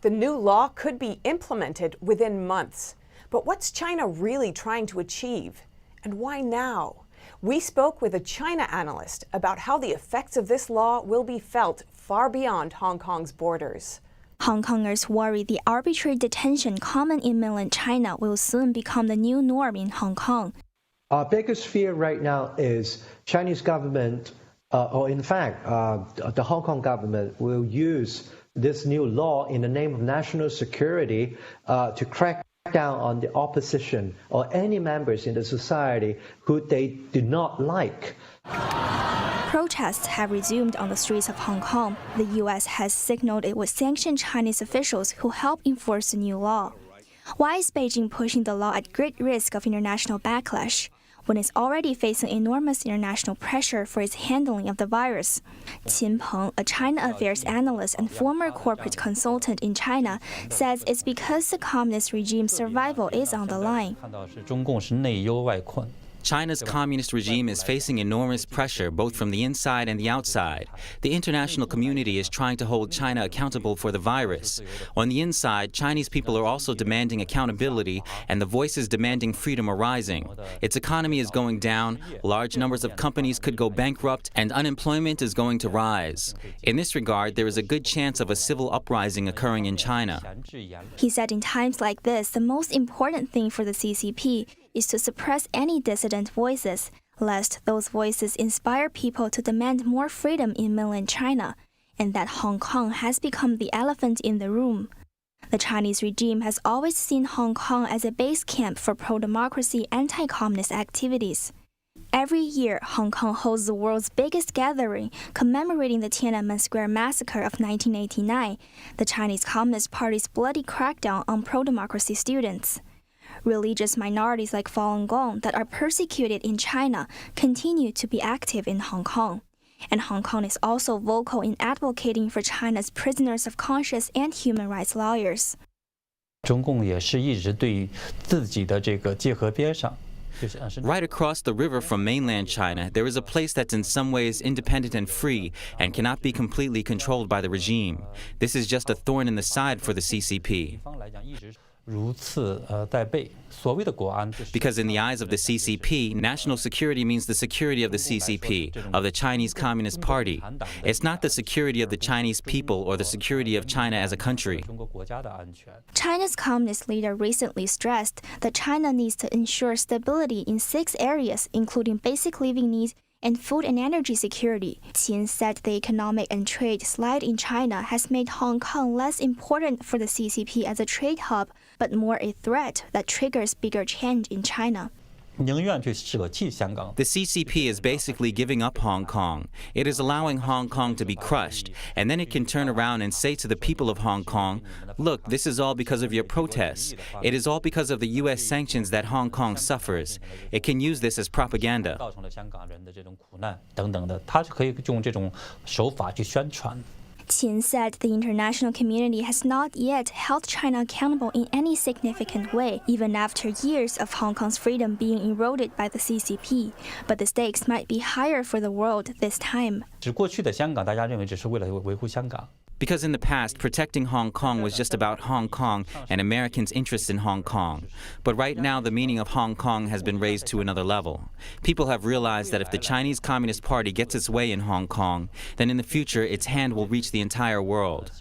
The new law could be implemented within months. But what's China really trying to achieve? And why now? We spoke with a China analyst about how the effects of this law will be felt far beyond Hong Kong's borders. Hong Kongers worry the arbitrary detention common in mainland China will soon become the new norm in Hong Kong. Our biggest fear right now is Chinese government, or in fact, the Hong Kong government will use this new law in the name of national security to crack down on the opposition or any members in the society who they do not like. Protests have resumed on the streets of Hong Kong. The U.S. has signaled it would sanction Chinese officials who help enforce the new law. Why is Beijing pushing the law at great risk of international backlash when it's already facing enormous international pressure for its handling of the virus? Qin Peng, a China affairs analyst and former corporate consultant in China, says it's because the communist regime's survival is on the line. China's communist regime is facing enormous pressure both from the inside and the outside. The international community is trying to hold China accountable for the virus. On the inside, Chinese people are also demanding accountability, and the voices demanding freedom are rising. Its economy is going down, large numbers of companies could go bankrupt, and unemployment is going to rise. In this regard, there is a good chance of a civil uprising occurring in China. He said in times like this, the most important thing for the CCP is to suppress any dissident voices, lest those voices inspire people to demand more freedom in mainland China, and that Hong Kong has become the elephant in the room. The Chinese regime has always seen Hong Kong as a base camp for pro-democracy anti-communist activities. Every year, Hong Kong holds the world's biggest gathering commemorating the Tiananmen Square massacre of 1989, the Chinese Communist Party's bloody crackdown on pro-democracy students. Religious minorities like Falun Gong that are persecuted in China continue to be active in Hong Kong. And Hong Kong is also vocal in advocating for China's prisoners of conscience and human rights lawyers. 中共也是一直对自己的这个界河边上 Right across the river from mainland China, there is a place that's in some ways independent and free and cannot be completely controlled by the regime. This is just a thorn in the side for the CCP. Because in the eyes of the CCP, national security means the security of the CCP, of the Chinese Communist Party. It's not the security of the Chinese people or the security of China as a country. China's communist leader recently stressed that China needs to ensure stability in 6 areas, including basic living needs and food and energy security. Qin said the economic and trade slide in China has made Hong Kong less important for the CCP as a trade hub, but more a threat that triggers bigger change in China. The CCP is basically giving up Hong Kong. It is allowing Hong Kong to be crushed, and then it can turn around and say to the people of Hong Kong, look, this is all because of your protests. It is all because of the U.S. sanctions that Hong Kong suffers. It can use this as propaganda. Qin said the international community has not yet held China accountable in any significant way, even after years of Hong Kong's freedom being eroded by the CCP. But the stakes might be higher for the world this time. Because in the past, protecting Hong Kong was just about Hong Kong and Americans' interests in Hong Kong. But right now, the meaning of Hong Kong has been raised to another level. People have realized that if the Chinese Communist Party gets its way in Hong Kong, then in the future, its hand will reach the entire world.